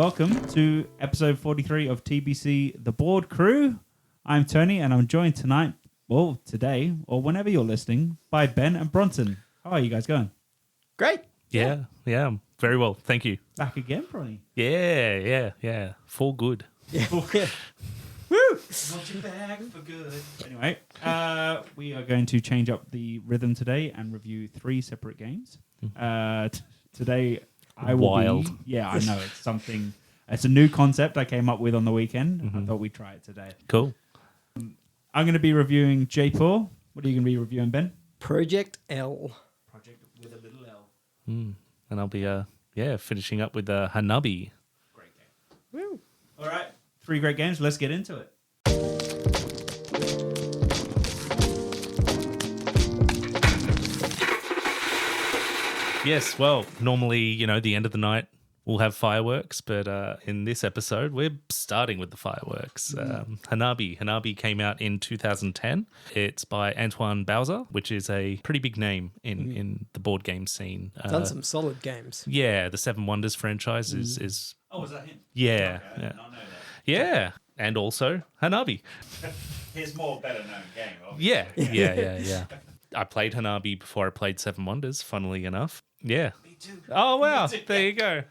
welcome to episode 43 of TBC The Board Crew. I'm Tony, and I'm joined tonight, or today, or whenever you're listening, by Ben and Bronson. How are you guys going? Great. Yeah, very well. Thank you. Back again, probably. Yeah. Full good. Yeah. Woo! Want you back for good. Anyway, we are going to change up the rhythm today and review 3 separate games. Today, I will be... Yeah, I know. It's something... It's a new concept I came up with on the weekend. I thought we'd try it today. Cool. I'm going to be reviewing Jaipur. What are you going to be reviewing, Ben? Project L. Project with a little L. And I'll be finishing up with Hanabi. Great game. Woo. All right. 3 great games. Let's get into it. Yes, well, normally, the end of the night we'll have fireworks, but in this episode we're starting with the fireworks. Hanabi came out in 2010. It's by Antoine Bowser, which is a pretty big name in the board game scene. Done some solid games. Yeah, the Seven Wonders franchise is... Oh, was that him? Yeah. Okay, I did not know that. Yeah, and also Hanabi. His more better known game, obviously. Yeah. I played Hanabi before I played Seven Wonders, funnily enough. Yeah. Me too. Oh, wow. Me too. There you go.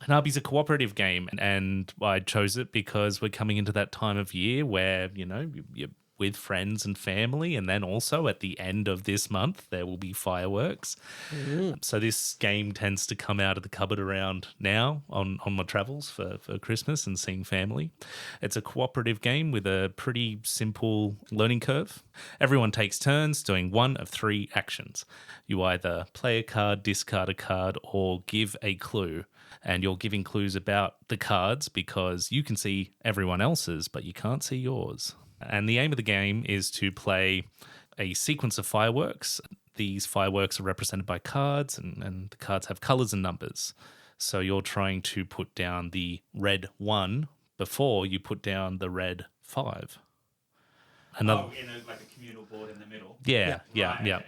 Hanabi's a cooperative game, and I chose it because we're coming into that time of year where, you're with friends and family, and then also at the end of this month, there will be fireworks. So this game tends to come out of the cupboard around now on my travels for Christmas and seeing family. It's a cooperative game with a pretty simple learning curve. Everyone takes turns doing one of 3 actions. You either play a card, discard a card, or give a clue. And you're giving clues about the cards because you can see everyone else's, but you can't see yours. And the aim of the game is to play a sequence of fireworks. These fireworks are represented by cards, and the cards have colors and numbers. So you're trying to put down the red 1 before you put down the red 5. In a communal board in the middle. Yeah. Okay.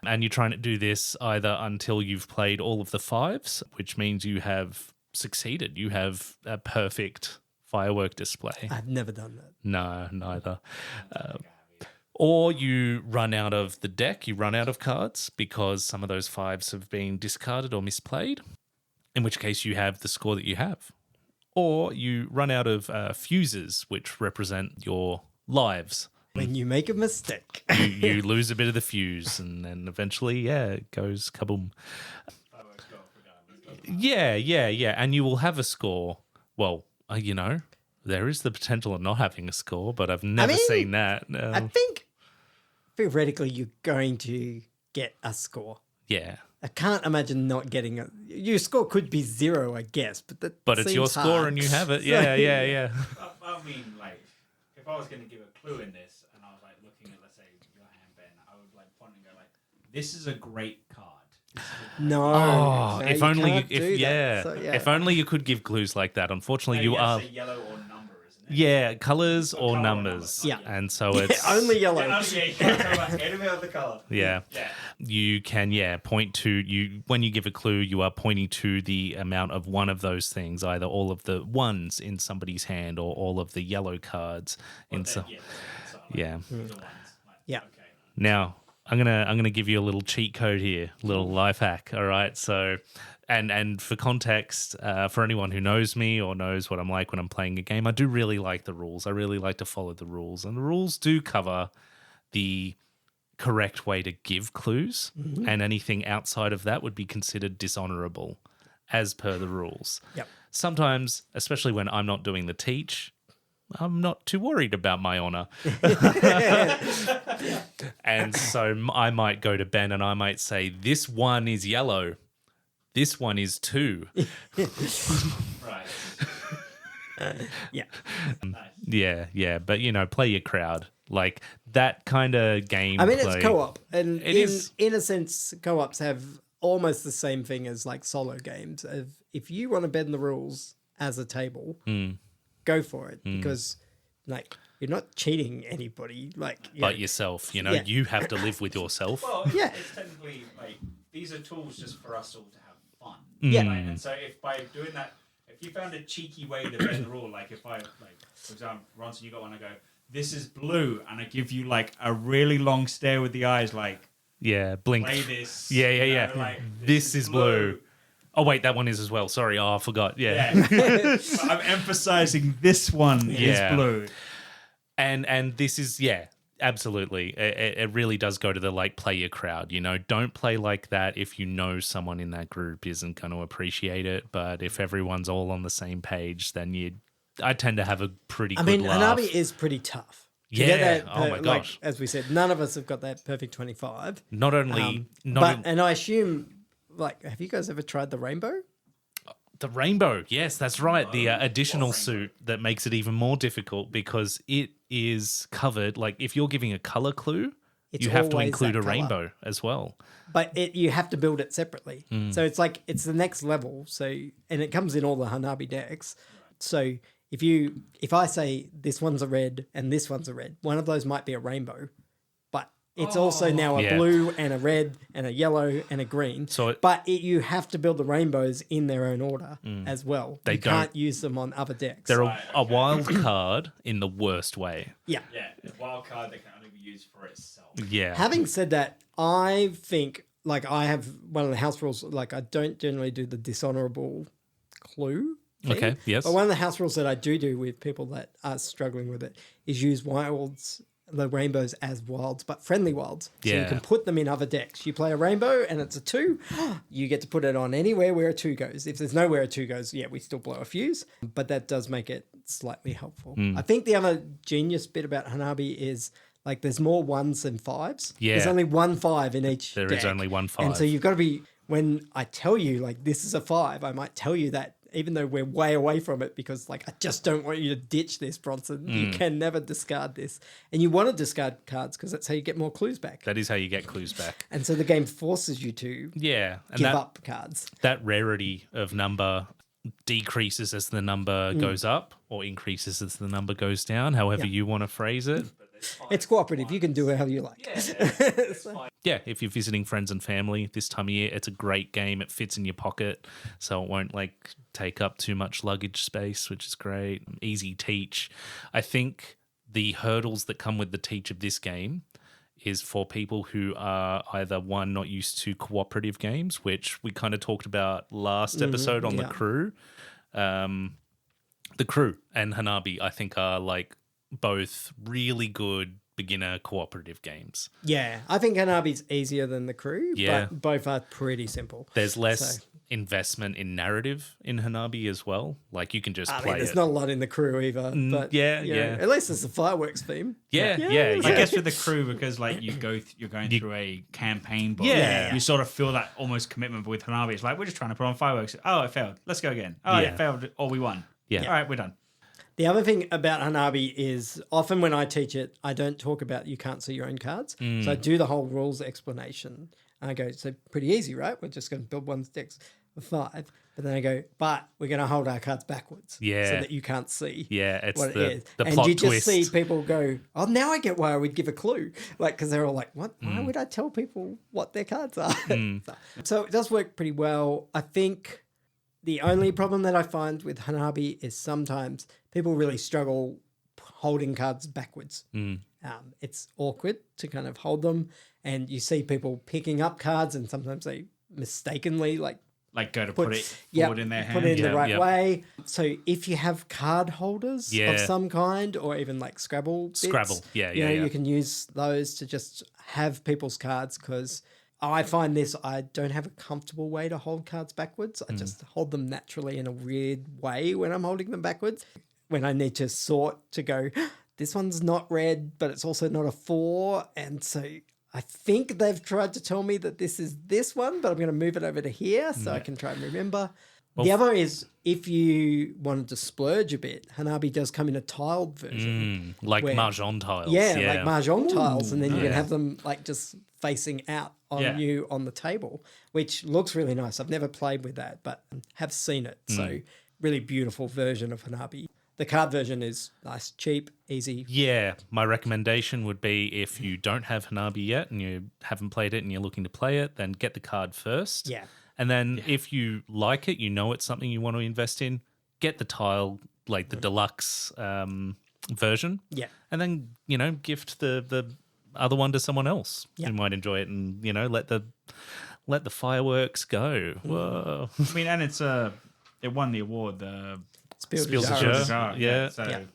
And you're trying to do this either until you've played all of the 5s, which means you have succeeded. You have a perfect firework display. I've never done that. No, neither. Or you run out of the deck, you run out of cards because some of those 5s have been discarded or misplayed, in which case you have the score that you have. Or you run out of fuses, which represent your lives. When you make a mistake. you lose a bit of the fuse, and then eventually, it goes kaboom. Yeah. And you will have a score. Well, there is the potential of not having a score, but I've never seen that. I think theoretically you're going to get a score. Yeah. I can't imagine not getting a... Your score could be 0, I guess, but it's your score hard. and you have it. Yeah. I mean, if I was going to give a clue in this, and I was looking at, let's say, your hand, Ben, I would point and go this is a great card. No, if you only, can't do that. So, if only you could give clues like that. Unfortunately, you are yellow or number, isn't it? Yeah, colors or numbers. Yeah, and so it's only yellow. You can't tell about any other color. Yeah, you can point to you when you give a clue. You are pointing to the amount of one of those things, either all of the 1s in somebody's hand or all of the yellow cards in some. Yeah. Yeah. Okay. Now, I'm gonna give you a little cheat code here, a little life hack. All right, so and for context, for anyone who knows me or knows what I'm like when I'm playing a game, I do really like the rules. I really like to follow the rules, and the rules do cover the correct way to give clues, and anything outside of that would be considered dishonorable, as per the rules. Yep. Sometimes, especially when I'm not doing the teach, I'm not too worried about my honor. And so I might go to Ben and I might say, this 1 is yellow. This 1 is 2. Right. Yeah. Nice. Yeah. But, play your crowd. Like that kind of game. I mean, it's co-op. And is. In a sense, co-ops have almost the same thing as solo games. If you want to bend the rules as a table... go for it because you're not cheating anybody but yourself, you have to live with yourself. Well, it's technically these are tools just for us all to have fun. Yeah. Right? And so if by doing that, if you found a cheeky way to bend the rule, like if I, like, for example, Ronson, you got one, I go, this is blue, and I give you like a really long stare with the eyes, like, blink. play this. Yeah. Like, This is blue. Oh wait, that one is as well. Sorry, I forgot. Yeah. But I'm emphasizing this one is blue. And this is absolutely. It really does go to the like play your crowd. You know, don't play like that if you know someone in that group isn't going to appreciate it. But if everyone's all on the same page, then I tend to have a pretty good laugh. Hanabi is pretty tough. Yeah. Oh my gosh. Like, as we said, none of us have got that perfect 25. Not only, and I assume, like, have you guys ever tried the rainbow? The rainbow, yes, that's right. The additional suit that makes it even more difficult because it is covered. Like if you're giving a color clue, you have to always include that a colour. rainbow as well. But you have to build it separately. So it's like it's the next level. So and it comes in all the Hanabi decks. So if I say this one's a red and this one's a red, one of those might be a rainbow. It's also now a blue and a red and a yellow and a green. But you have to build the rainbows in their own order as well. You can't use them on other decks. They're a wild card in the worst way. Yeah. Yeah, a wild card that can only be used for itself. Yeah. Having said that, I think, like, I have one of the house rules, like, I don't generally do the dishonorable clue thing. Okay, yes. But one of the house rules that I do with people that are struggling with it is use the rainbows as wilds, but friendly wilds. So you can put them in other decks. You play a rainbow and it's a 2, you get to put it on anywhere where a 2 goes. If there's nowhere a 2 goes, we still blow a fuse, but that does make it slightly helpful. I think the other genius bit about Hanabi is, like, there's more 1s than 5s. Yeah. There's only 1 5 in each There deck. is only 1 5. And so you've got to be, when I tell you, like, this is a 5, I might tell you that even though we're way away from it because, like, I just don't want you to ditch this, Bronson. You can never discard this. And you want to discard cards because that's how you get more clues back. That is how you get clues back. And so the game forces you to And give up cards. That rarity of number decreases as the number goes up or increases as the number goes down, however you want to phrase it. It's cooperative. You can do it how you like. Yeah, if you're visiting friends and family this time of year, it's a great game. It fits in your pocket, so it won't like take up too much luggage space, which is great. Easy teach. I think the hurdles that come with the teach of this game is for people who are either one, not used to cooperative games, which we kind of talked about last episode on the crew. The crew and Hanabi, I think, are like both really good beginner cooperative games. Yeah, I think Hanabi's easier than the crew, Yeah. but both are pretty simple. There's less investment in narrative in Hanabi as well. Like you can just play there's it. not a lot in the crew either. But yeah. At least it's a fireworks theme. Yeah. I guess with the crew, because like you're going through a campaign book. Yeah. You sort of feel that almost commitment. But with Hanabi, it's like we're just trying to put on fireworks. Oh, it failed. Let's go again. Oh, it failed. Or we won. Yeah. All right, we're done. The other thing about Hanabi is often when I teach it, I don't talk about you can't see your own cards. So I do the whole rules explanation. And I go, so pretty easy, right? We're just going to build one decks of 5. But then I go, but we're going to hold our cards backwards so that you can't see it's what it the is. the and plot you just twist. see people go, oh, now I get why I would give a clue. Like, because they're all like, what? Why would I tell people what their cards are? So it does work pretty well. I think the only problem that I find with Hanabi is sometimes people really struggle holding cards backwards. It's awkward to kind of hold them, and you see people picking up cards, and sometimes they mistakenly like go to put it forward in their hand. put it in the right way. So if you have card holders of some kind, or even like Scrabble bits, you can use those to just have people's cards, because I find I don't have a comfortable way to hold cards backwards. I just hold them naturally in a weird way when I'm holding them backwards. When I need to sort to go, this one's not red, but it's also not a 4. And so I think they've tried to tell me that this is this one, but I'm going to move it over to here so I can try and remember. The other is, if you wanted to splurge a bit, Hanabi does come in a tiled version. Like Mahjong tiles. Like Mahjong tiles, and then you can have them like just facing out on you on the table, which looks really nice. I've never played with that, but have seen it. So really beautiful version of Hanabi. The card version is nice, cheap, easy. Yeah, my recommendation would be, if you don't have Hanabi yet and you haven't played it and you're looking to play it, then get the card first. Yeah. And then if you like it, you know it's something you want to invest in, get the tile, like the deluxe version. Yeah. And then, gift the other one to someone else who might enjoy it, and, let the fireworks go. Whoa. I mean, and it won the award, the Spiel Spiel des des Jahres. Jahres. Yeah. So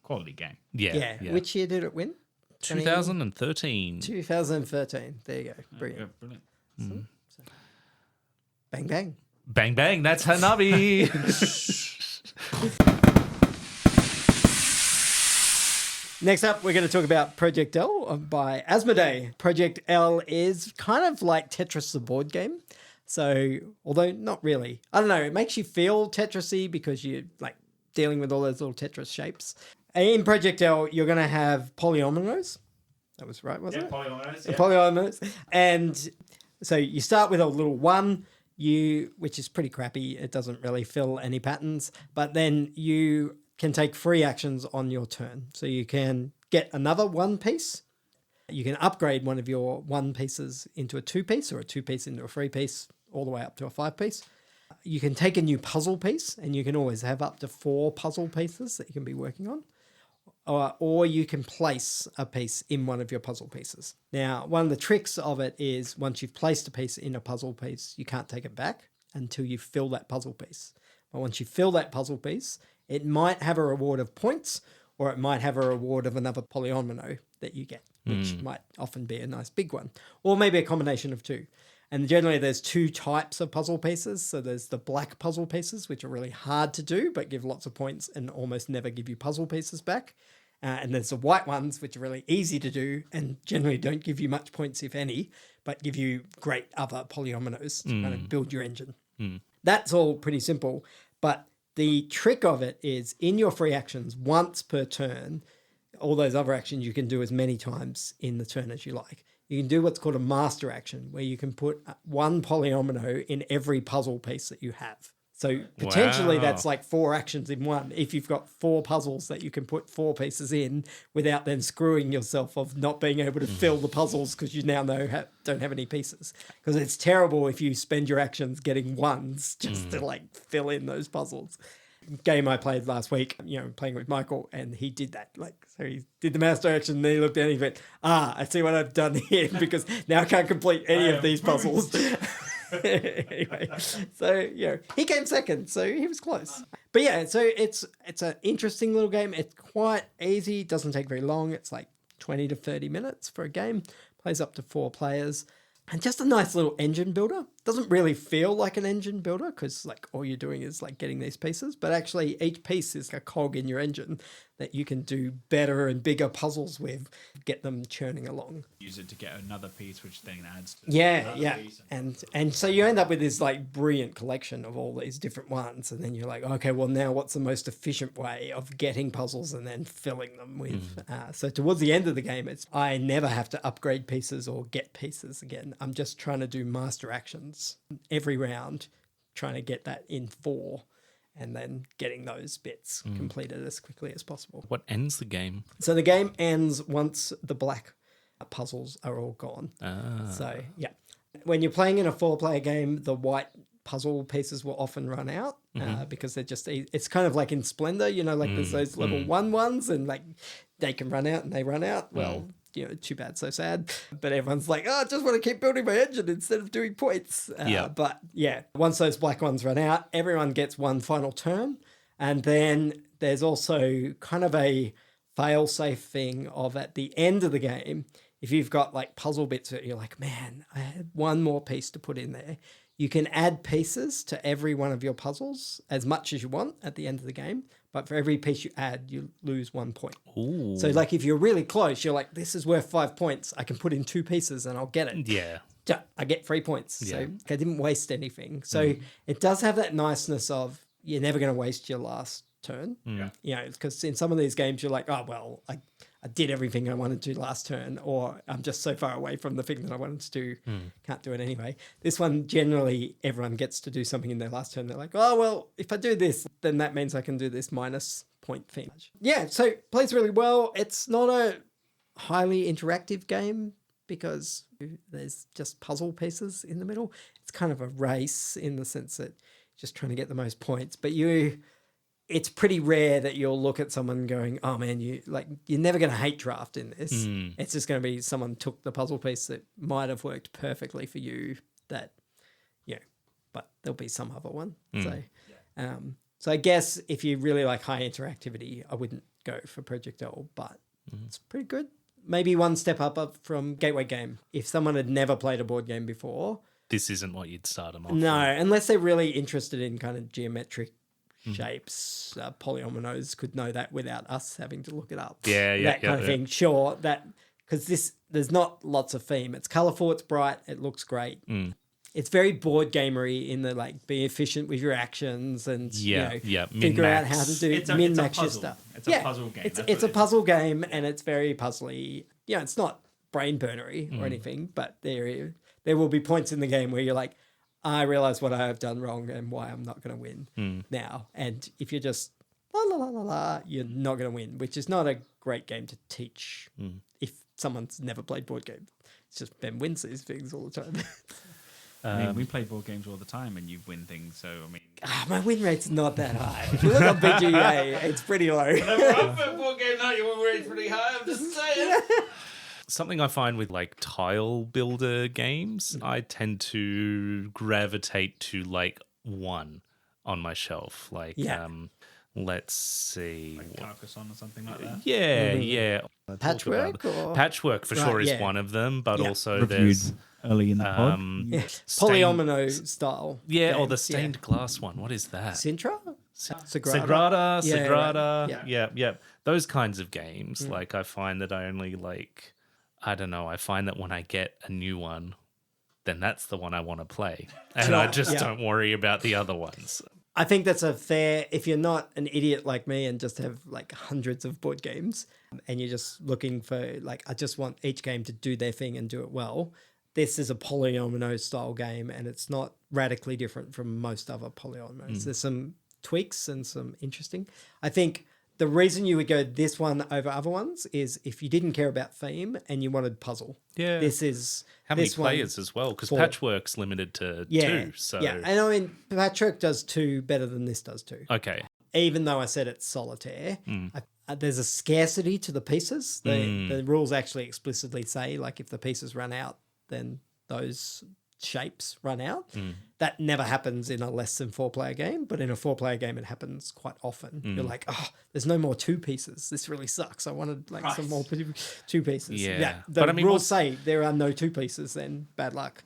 quality game. Yeah. Which year did it win? 2013. 2013. There you go. Brilliant. Yeah, brilliant. Bang, bang. Bang, bang. That's Hanabi. Next up, we're going to talk about Project L by Asmodee. Project L is kind of like Tetris the board game. So, although not really. I don't know, it makes you feel Tetris-y because you're like dealing with all those little Tetris shapes. In Project L, you're going to have polyominoes. That was right, wasn't it? Polyominoes. Polyominoes. And so you start with a little 1, which is pretty crappy. It doesn't really fill any patterns. But then you can take free actions on your turn. So you can get another 1 piece. You can upgrade one of your 1 pieces into a 2 piece, or a 2 piece into a 3 piece, all the way up to a 5 piece. You can take a new puzzle piece, and you can always have up to 4 puzzle pieces that you can be working on. Or you can place a piece in one of your puzzle pieces. Now, one of the tricks of it is once you've placed a piece in a puzzle piece, you can't take it back until you fill that puzzle piece. But once you fill that puzzle piece, it might have a reward of points, or it might have a reward of another polyomino that you get, which might often be a nice big one, or maybe a combination of 2. And generally there's 2 types of puzzle pieces. So there's the black puzzle pieces, which are really hard to do, but give lots of points and almost never give you puzzle pieces back. And there's the white ones, which are really easy to do and generally don't give you much points, if any, but give you great other polyominoes to kind of build your engine. That's all pretty simple. But the trick of it is in your free actions, once per turn, all those other actions you can do as many times in the turn as you like. You can do what's called a master action, where you can put 1 polyomino in every puzzle piece that you have. So potentially that's like 4 actions in one. If you've got 4 puzzles that you can put 4 pieces in without then screwing yourself of not being able to fill the puzzles because you now don't have any pieces. Because it's terrible if you spend your actions getting 1s just to like fill in those puzzles. Game I played last week, playing with Michael, and he did that. So he did the master action, and then he looked at it and he went, I see what I've done here, because now I can't complete any of these puzzles. Anyway, so he came second, so he was close. But yeah, so it's an interesting little game. It's quite easy, doesn't take very long. It's like 20 to 30 minutes for a game. Plays up to 4 players. And just a nice little engine builder. Doesn't really feel like an engine builder because like all you're doing is like getting these pieces, but actually each piece is a cog in your engine that you can do better and bigger puzzles with, get them churning along. Use it to get another piece, which then adds to another piece. And so you end up with this like brilliant collection of all these different ones, and then you're like, okay, well now what's the most efficient way of getting puzzles and then filling them with? So towards the end of the game, I never have to upgrade pieces or get pieces again. I'm just trying to do master actions every round, trying to get that in 4. And then getting those bits completed as quickly as possible. What ends the game? So the game ends once the black puzzles are all gone. So, yeah. When you're playing in a 4-player game, the white puzzle pieces will often run out because they're just... It's kind of like in Splendor, there's those level 1 ones and like they can run out and they run out. Well... too bad, so sad. But everyone's like, I just want to keep building my engine instead of doing points. But yeah, once those black ones run out, everyone gets 1 final turn. And then there's also kind of a fail-safe thing of at the end of the game, if you've got like puzzle bits that you're like, man, I had 1 more piece to put in there. You can add pieces to every one of your puzzles as much as you want at the end of the game. But for every piece you add, you lose 1 point. Ooh. So like if you're really close, you're like, this is worth 5 points. I can put in 2 pieces and I'll get it. Yeah. I get 3 points. So I didn't waste anything. So it does have that niceness of you're never going to waste your last turn. Because in some of these games, you're like, oh, well, I did everything I wanted to last turn, or I'm just so far away from the thing that I wanted to do, can't do it anyway. This one, generally, everyone gets to do something in their last turn. They're like, oh, well, if I do this, then that means I can do this minus point thing. Yeah, so it plays really well. It's not a highly interactive game because there's just puzzle pieces in the middle. It's kind of a race in the sense that you're just trying to get the most points, but you it's pretty rare that you'll look at someone going, oh man, you're never going to hate draft in this. It's just going to be someone took the puzzle piece that might have worked perfectly for you that, but there'll be some other one. So I guess if you really like high interactivity, I wouldn't go for Project L, but it's pretty good. Maybe one step up from Gateway Game. If someone had never played a board game before, this isn't what you'd start them off no, with. unless they're really interested in kind of geometric shapes. Polyominoes could know that without us having to look it up. That kind of thing. Sure, that because there's not lots of theme. It's colourful, it's bright, it looks great. It's very board gamery in the be efficient with your actions and figure out how to do min-max your stuff. It's a puzzle game. It's a puzzle game and it's very puzzly. It's not brain burnery or anything, but there will be points in the game where you're like, I realize what I have done wrong and why I'm not going to win now. And if you're just la la la la la, you're not going to win, which is not a great game to teach if someone's never played board games. It's just Ben wins these things all the time. I mean, we play board games all the time and you win things, so I mean... my win rate's not that high. If you look at BGA, it's pretty low. Whenever I play board game night, your win rate's pretty high, I'm just saying. Something I find with tile builder games, I tend to gravitate to one on my shelf. Let's see. Carcassonne or something like that? Yeah. Patchwork? Patchwork for sure is one of them, but also Reviewed there's... early in the pod. Polyomino style. Yeah, or the stained glass one. What is that? Sintra? Sagrada. Yeah. Yeah. Those kinds of games. I find that I only I don't know. I find that when I get a new one, then that's the one I want to play. And I just don't worry about the other ones. I think that's a fair, if you're not an idiot like me and just have hundreds of board games and you're just looking for I just want each game to do their thing and do it well. This is a polyomino style game and it's not radically different from most other polyominoes. There's some tweaks and some interesting. I think the reason you would go this one over other ones is if you didn't care about theme and you wanted puzzle. Yeah. This is... How many players as well? Because Patchwork's limited to 2. So. Yeah, and I mean, Patchwork does 2 better than this does 2. Okay. Even though I said it's solitaire, there's a scarcity to the pieces. The rules actually explicitly say, if the pieces run out, then those shapes run out. That never happens in a less than 4-player game, but in a 4-player game it happens quite often. You're like, oh, there's no more 2 pieces. This really sucks. I wanted some more 2 pieces. Yeah. The rules say there are no 2 pieces, then bad luck.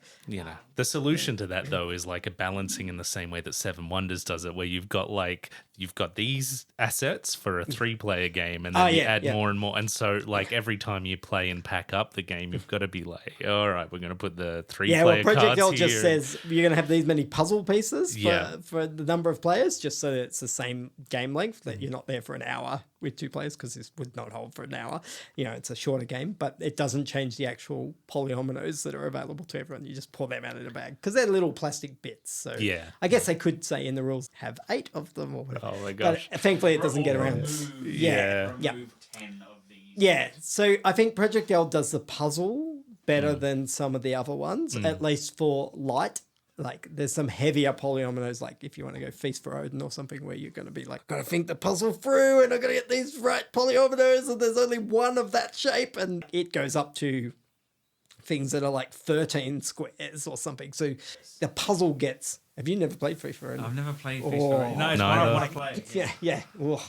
The solution to that though is a balancing in the same way that Seven Wonders does it, where you've got these assets for a 3-player game and then you add more and more. And so every time you play and pack up the game, you've got to be all right, we're going to put the 3-player cards Project L here. just says you're going to have these many puzzle pieces for the number of players, just so that it's the same game length, that you're not there for an hour with 2 players, because this would not hold for an hour. It's a shorter game, but it doesn't change the actual polyominoes that are available to everyone. You just pull them out of the bag because they're little plastic bits. So I guess they could say in the rules have 8 of them or whatever. Oh my gosh. But thankfully it doesn't get around. Remove 10 of these. Yeah. So I think Project L does the puzzle better than some of the other ones, at least for light. There's some heavier polyominoes, if you want to go Feast for Odin or something, where you're going to be got to think the puzzle through and I've got to get these right polyominoes and there's only one of that shape, and it goes up to things that are 13 squares or something. So the puzzle gets... Have you never played Feast for Odin? I've never played Feast for Odin. No, it's one I want to play. Yeah. Ugh.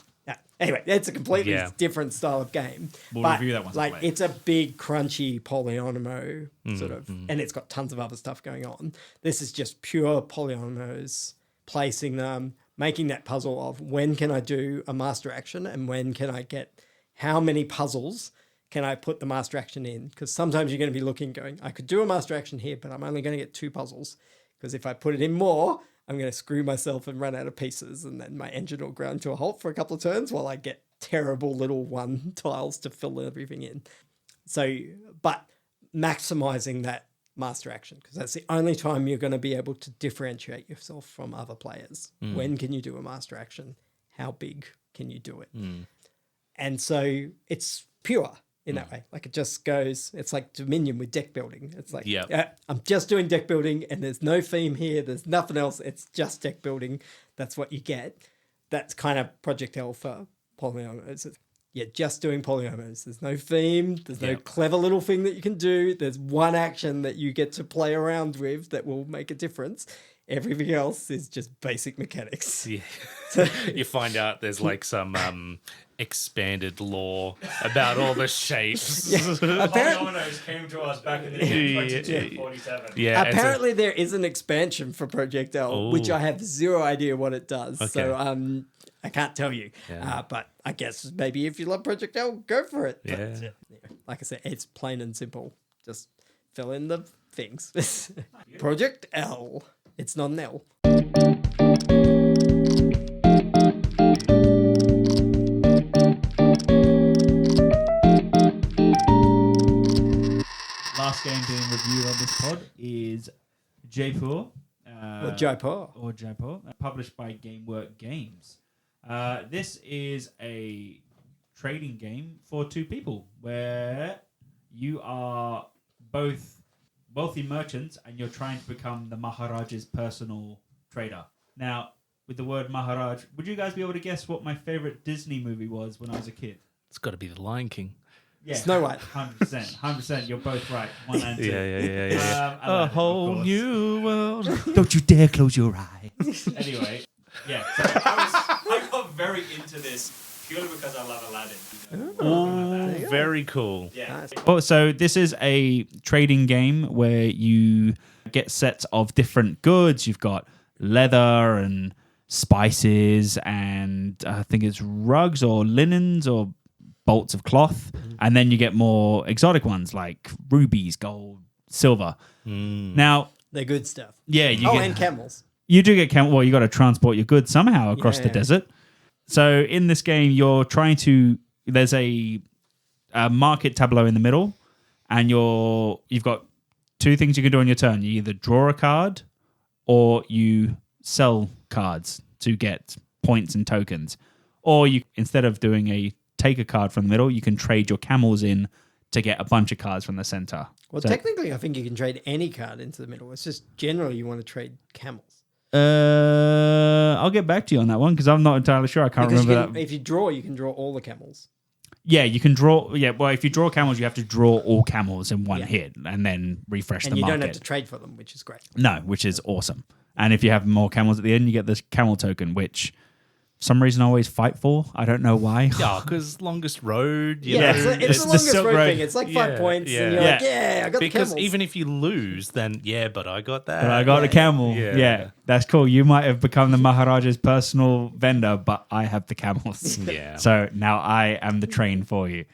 Anyway, it's a completely different style of game. We'll review that once I play. It's a big, crunchy polyomino sort of, and it's got tons of other stuff going on. This is just pure polyominoes, placing them, making that puzzle of when can I do a master action and when can I get how many puzzles can I put the master action in? Because sometimes you're going to be looking, going, I could do a master action here, but I'm only going to get 2 puzzles. Because if I put it in more, I'm going to screw myself and run out of pieces, and then my engine will grind to a halt for a couple of turns while I get terrible little 1 tiles to fill everything in. So, but maximizing that master action, because that's the only time you're going to be able to differentiate yourself from other players. When can you do a master action? How big can you do it? And so it's pure in that way. It just goes, it's like Dominion with deck building. It's I'm just doing deck building and there's no theme here. There's nothing else. It's just deck building. That's what you get. that's kind of Project L for polyominoes. You're just doing polyominoes. There's no theme. There's no clever little thing that you can do. There's one action that you get to play around with that will make a difference. Everything else is just basic mechanics. Yeah. You find out there's like some expanded lore about all the shapes. Polyominoes came to us back in the year 2247. Yeah. Apparently there is an expansion for Project L, which I have zero idea what it does. Okay. So I can't tell you. Yeah. But I guess maybe if you love Project L, go for it. Yeah. But, like I said, it's plain and simple. Just fill in the things. Project L. It's not an L. Last game being reviewed on this pod is Jaipur. Or Jaipur. Published by GameWorks Games. This is a trading game for two people where you are both wealthy merchants and you're trying to become the Maharaja's personal trader. Now, with the word Maharaj, would you guys be able to guess what my favorite Disney movie was when I was a kid? It's got to be The Lion King. Yeah, Snow White. 100%. You're both right. 1 and 2. Yeah. A Aladdin, whole of course. new world. Don't you dare close your eye. Anyway, yeah. So I got very into this purely because I love Aladdin. Oh, very cool. Yeah. Oh, so this is a trading game where you get sets of different goods. You've got leather and spices and I think it's rugs or linens or bolts of cloth. And then you get more exotic ones like rubies, gold, silver. Now, They're good stuff. yeah, you get, and camels. you do get camel. Well, you got to transport your goods somehow across the desert. So in this game, you're trying to. There's a market tableau in the middle, and you've got two things you can do on your turn. You either draw a card, or you sell cards to get points and tokens. Or you, instead of doing a take a card from the middle, you can trade your camels in to get a bunch of cards from the center. Well, So- technically, I think you can trade any card into the middle. It's just generally you want to trade camels. I'll get back to you on that one because I'm not entirely sure. I can't Because remember that. if you draw, you can draw all the camels. Yeah, you can draw. Yeah, well, if you draw camels, you have to draw all camels in one hit and then refresh And the you market. don't have to trade for them, which is great. No, which is awesome. And if you have more camels at the end, you get this camel token, which for some reason I always fight for. I don't know why. Yeah, because longest road. You Yeah, know, it's it's the the longest Silk road Road. thing. It's like 5 points, and you're Yeah. like, yeah, I got because the camels. even if you lose, then but I got that. But I got a camel. Yeah. Yeah, that's cool. You might have become the Maharaja's personal vendor, but I have the camels. Yeah. So now I am the train for you.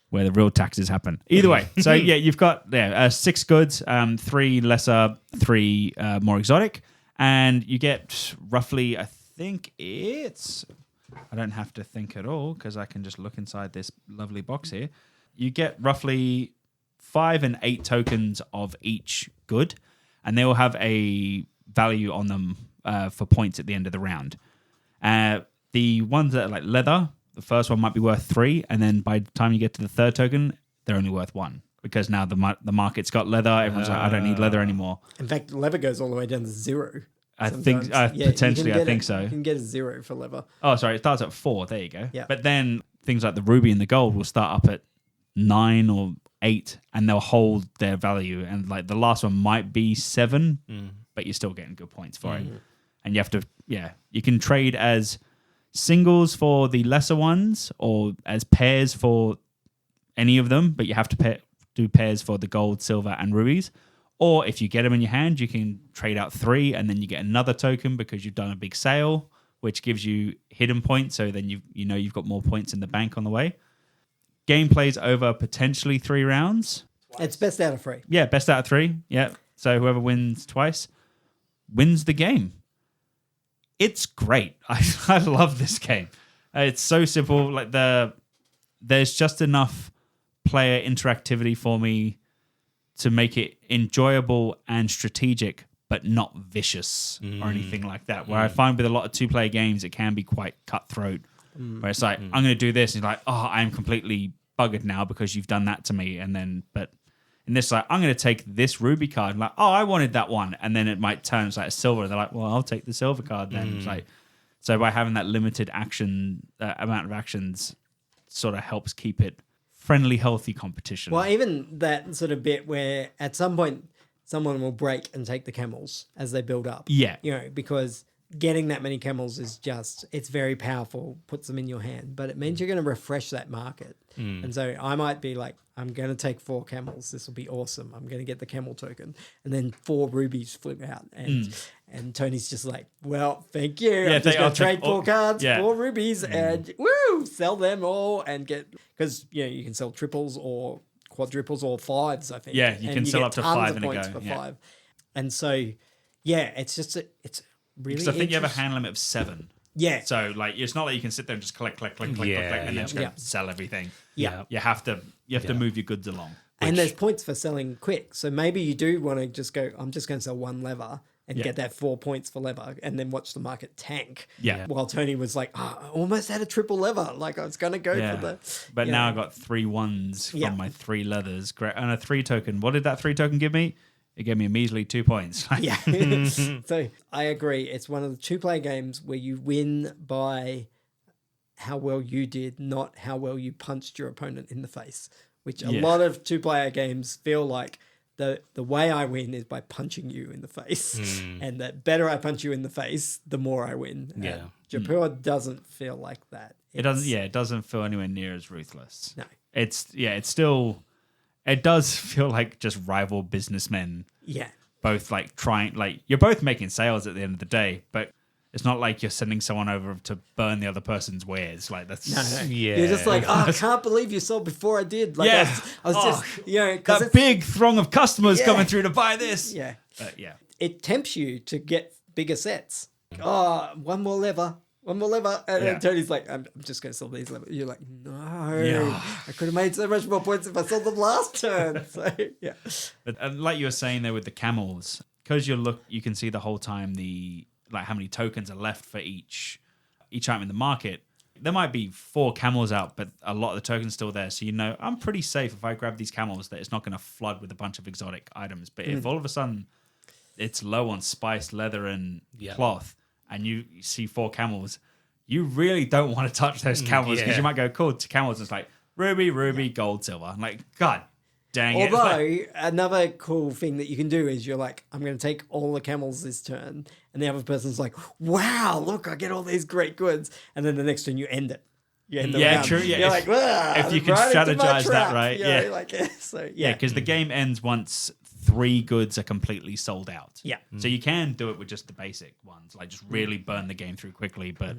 Where the real taxes happen. Either way, so yeah, you've got 6 goods, 3 lesser, 3 more exotic, and you get roughly, I think it's, I don't have to think at all because I can just look inside this lovely box here. You get roughly 5 and 8 tokens of each good, and they will have a value on them for points at the end of the round. The ones that are like leather, the first one might be worth 3, and then by the time you get to the third token, they're only worth 1 because now the market's got leather. Everyone's like, I don't need leather anymore. In fact, leather goes all the way down to 0. I think sometimes. potentially, I think so. You can get a 0 for leather. Oh, sorry, it starts at 4. There you go. Yeah. But then things like the ruby and the gold will start up at 9 or 8, and they'll hold their value. And like the last one might be 7, but you're still getting good points for it. And you have to, you can trade as singles for the lesser ones or as pairs for any of them, but you have to do pairs for the gold, silver, and rubies. Or if you get them in your hand, you can trade out 3 and then you get another token because you've done a big sale, which gives you hidden points. So then you've got more points in the bank on the way. Game plays over potentially 3 rounds. It's best out of 3. Yeah, best out of 3. Yeah. So whoever wins twice wins the game. It's great. I love this game. It's so simple. Like there's just enough player interactivity for me to make it enjoyable and strategic, but not vicious or anything like that. Where I find with a lot of 2-player games, it can be quite cutthroat. Where it's like, I'm going to do this, and you're like, oh, I'm completely buggered now because you've done that to me. And then, but in this, like, I'm going to take this ruby card. And like, oh, I wanted that one. And then it might turn, it's like a silver. And they're like, well, I'll take the silver card then. It's like, So by having that limited amount of actions sort of helps keep it friendly, healthy competition. Well, even that sort of bit where at some point someone will break and take the camels as they build up. Yeah. Because getting that many camels is it's very powerful, puts them in your hand, but it means you're going to refresh that market. And so I might be like, I'm going to take 4 camels. This will be awesome. I'm going to get the camel token. And then 4 rubies flip out. And Tony's just like, well, thank you. Yeah, I'm just going to trade 4 cards, yeah. 4 rubies, and woo, sell them all and get, because, you can sell triples or quadruples or 5s, I think. Yeah, you can sell up to 5 in a go. For 5. And so, it's just, it's really because I think you have a hand limit of 7. Yeah. So it's not like you can sit there and just collect, and then just go sell everything. Yeah. You have to move your goods along. And there's points for selling quick. So maybe you do want to just go, I'm just going to sell 1 lever and get that 4 points for lever and then watch the market tank. Yeah. While Tony was like, I almost had a triple lever. Like I was going to go for the... But now I got 3 1s from my 3 leathers. Great. And a 3 token. What did that 3 token give me? It gave me a measly 2 points. Yeah. So I agree. It's one of the 2-player games where you win by how well you did, not how well you punched your opponent in the face, which a lot of 2-player games feel like the way I win is by punching you in the face. And the better I punch you in the face, the more I win. Yeah. Jaipur doesn't feel like that. It doesn't feel anywhere near as ruthless. No. It's still... It does feel like just rival businessmen. Yeah. Both you're both making sales at the end of the day, but it's not like you're sending someone over to burn the other person's wares. Like that's No. Yeah. You're just like, I can't believe you sold before I did. Like I was just, because that big throng of customers coming through to buy this. Yeah. Yeah. It tempts you to get bigger sets. One more lever. And then Tony's like, I'm just going to sell these levers. You're like, no, I could have made so much more points if I sold them last turn. So, yeah. But like you were saying there with the camels, because you can see the whole time how many tokens are left for each item in the market. There might be 4 camels out, but a lot of the tokens still there. So I'm pretty safe if I grab these camels that it's not going to flood with a bunch of exotic items. But if all of a sudden it's low on spice, leather, and cloth, and you see 4 camels, you really don't want to touch those camels because you might go, cool, to camels. It's like ruby, gold, silver. I'm like, God dang it. Although, another cool thing that you can do is you're like, I'm going to take all the camels this turn. And the other person's like, wow, look, I get all these great goods. And then the next turn you end it. You end the round. True. Yeah, you're like, if you can strategize that right. Because the game ends once 3 goods are completely sold out. Yeah. So you can do it with just the basic ones, like just really burn the game through quickly, but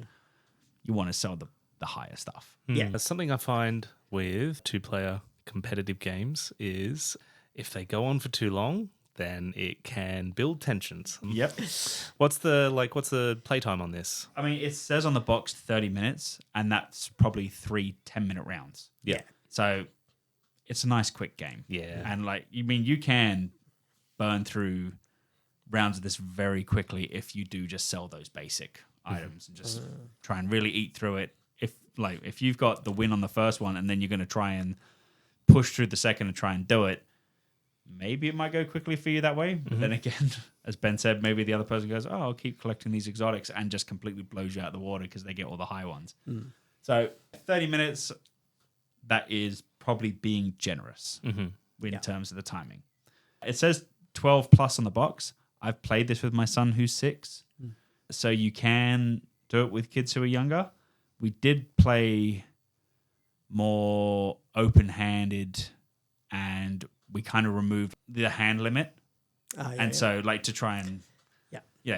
you want to sell the higher stuff. Yeah. That's something I find with 2-player competitive games is if they go on for too long, then it can build tensions. Yep. What's the playtime on this? I mean, it says on the box 30 minutes, and that's probably 3 10-minute rounds. Yeah. So it's a nice quick game. Yeah. And you can burn through rounds of this very quickly if you do just sell those basic items and just try and really eat through it. If you've got the win on the first one and then you're going to try and push through the second and try and do it, maybe it might go quickly for you that way. But then again, as Ben said, maybe the other person goes, I'll keep collecting these exotics, and just completely blows you out of the water because they get all the high ones. So 30 minutes, that is probably being generous in terms of the timing. It says 12 plus on the box. I've played this with my son who's 6. So you can do it with kids who are younger. We did play more open-handed, and we kind of removed the hand limit. So to try and...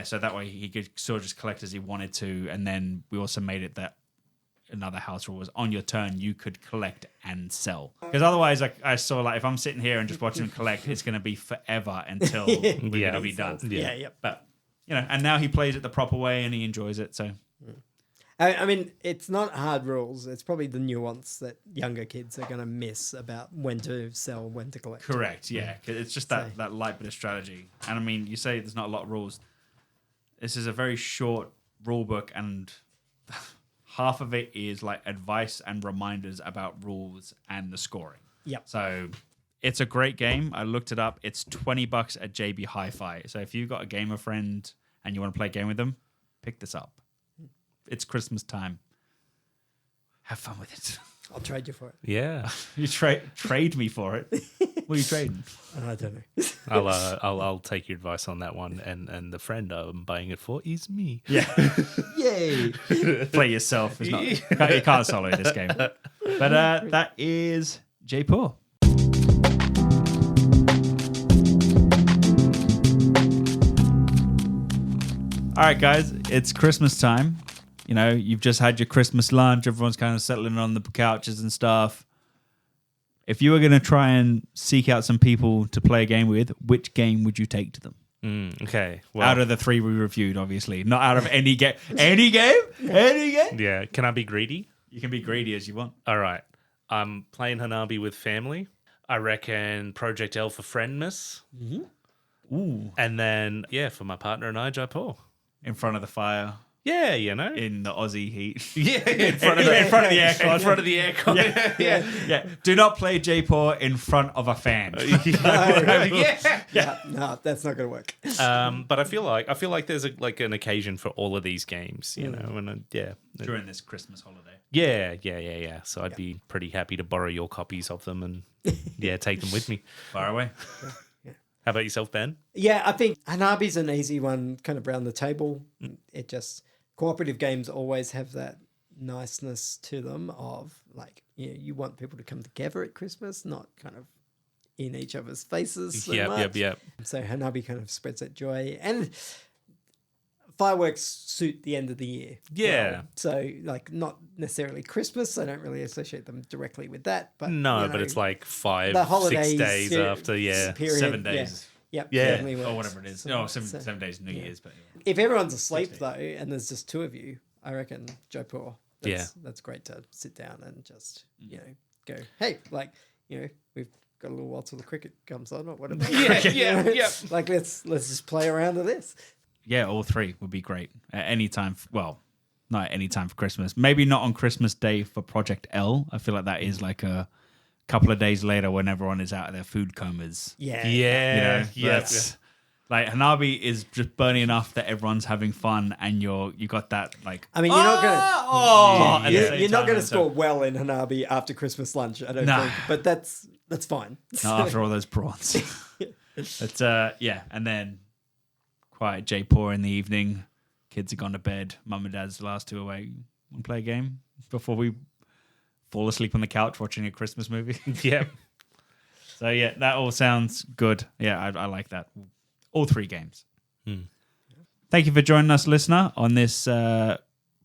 so that way he could sort of just collect as he wanted to. And then we also made it that another house rule was on your turn you could collect and sell, because otherwise I saw if I'm sitting here and just watching him collect, it's going to be forever until we're going to be done. But and now he plays it the proper way and he enjoys it. So I mean, it's not hard rules. It's probably the nuance that younger kids are going to miss about when to sell, when to collect. Correct. Yeah, 'cause it's just that light bit of strategy. And I mean, you say there's not a lot of rules. This is a very short rule book, and half of it is advice and reminders about rules and the scoring. Yep. So it's a great game. I looked it up. It's $20 at JB Hi-Fi. So if you've got a gamer friend and you want to play a game with them, pick this up. It's Christmas time. Have fun with it. I'll trade you for it. Yeah. You trade me for it. What are you trading? I don't know. I'll take your advice on that one. And the friend I'm buying it for is me. Yeah. Yay! Play yourself. It's not, you can't solo this game. But that is Jaipur. All right, guys, it's Christmas time. You know, you've just had your Christmas lunch. Everyone's kind of settling on the couches and stuff. If you were going to try and seek out some people to play a game with, which game would you take to them? Okay. Well, Out of the 3 we reviewed, obviously. Not out of any game. Any game? Any game? yeah. Can I be greedy? You can be greedy as you want. All right. I'm playing Hanabi with family. I reckon Project L for Friendmas. Ooh. And then, for my partner and I, Jaipur. In front of the fire. Yeah, you know. In the Aussie heat. Yeah, in front of the aircon. In front of the aircon. Yeah. Do not play Jaipur in front of a fan. No, that's not going to work. But I feel like there's an occasion for all of these games, you know, and During this Christmas holiday. Yeah. So I'd be pretty happy to borrow your copies of them and take them with me. Far away. How about yourself, Ben? Yeah, I think Hanabi's an easy one, kind of around the table. It just cooperative games always have that niceness to them of like you want people to come together at Christmas, not kind of in each other's faces. So much. Yep. So Hanabi kind of spreads that joy, and fireworks suit the end of the year. Yeah. well. So like not necessarily Christmas. I don't really associate them directly with that. But No, you but know, it's like 5, the 6 holidays days after. Yeah. period, 7 days. Yep. Yeah. certainly works. Or whatever it is. So- No, so- 7 days, New Year's. But If everyone's asleep though, and there's just 2 of you, I reckon Jaipur. Yeah. That's great to sit down and just go. Hey, like we've got a little while till the cricket comes on or whatever. Yeah. Like let's just play around with this. Yeah, all 3 would be great at any time. Well, not at any time for Christmas. Maybe not on Christmas Day for Project L. I feel like that is like a couple of days later when everyone is out of their food comas. Yeah. You know, that's like Hanabi is just burning enough that everyone's having fun, and you got that like. I mean, you're not gonna. at the same You're not time, going to so- score well in Hanabi after Christmas lunch, I don't think. But that's fine. Not after all those prawns. But and then quiet Jaipur in the evening. Kids have gone to bed. Mum and Dad's the last 2 away. Want to play a game before we fall asleep on the couch watching a Christmas movie? Yeah. So that all sounds good. Yeah, I like that. All 3 games. Thank you for joining us, listener, on this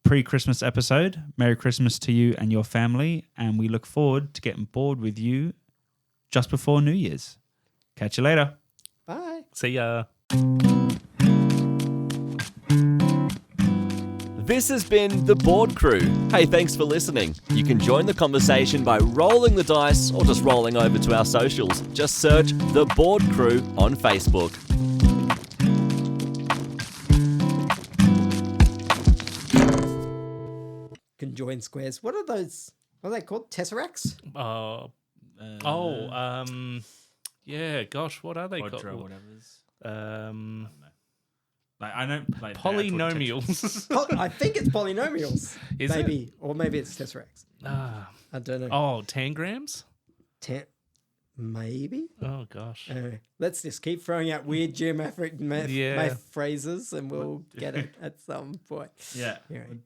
pre-Christmas episode. Merry Christmas to you and your family, and we look forward to getting bored with you just before New Year's. Catch you later. Bye. See ya. This has been The Board Crew. Hey, thanks for listening. You can join the conversation by rolling the dice or just rolling over to our socials. Just search The Board Crew on Facebook. Conjoined squares. What are those? What are they called? Tesseracts? Yeah, gosh, what are they Quadra, called? whatever's. Like I know, like Polynomials. I think it's polynomials. Is maybe, or maybe it's tesseracts. I don't know. Oh, tangrams? Maybe. Oh, gosh. Let's just keep throwing out weird geometric math Yeah. phrases, and we'll get it at some point. Yeah. Anyway.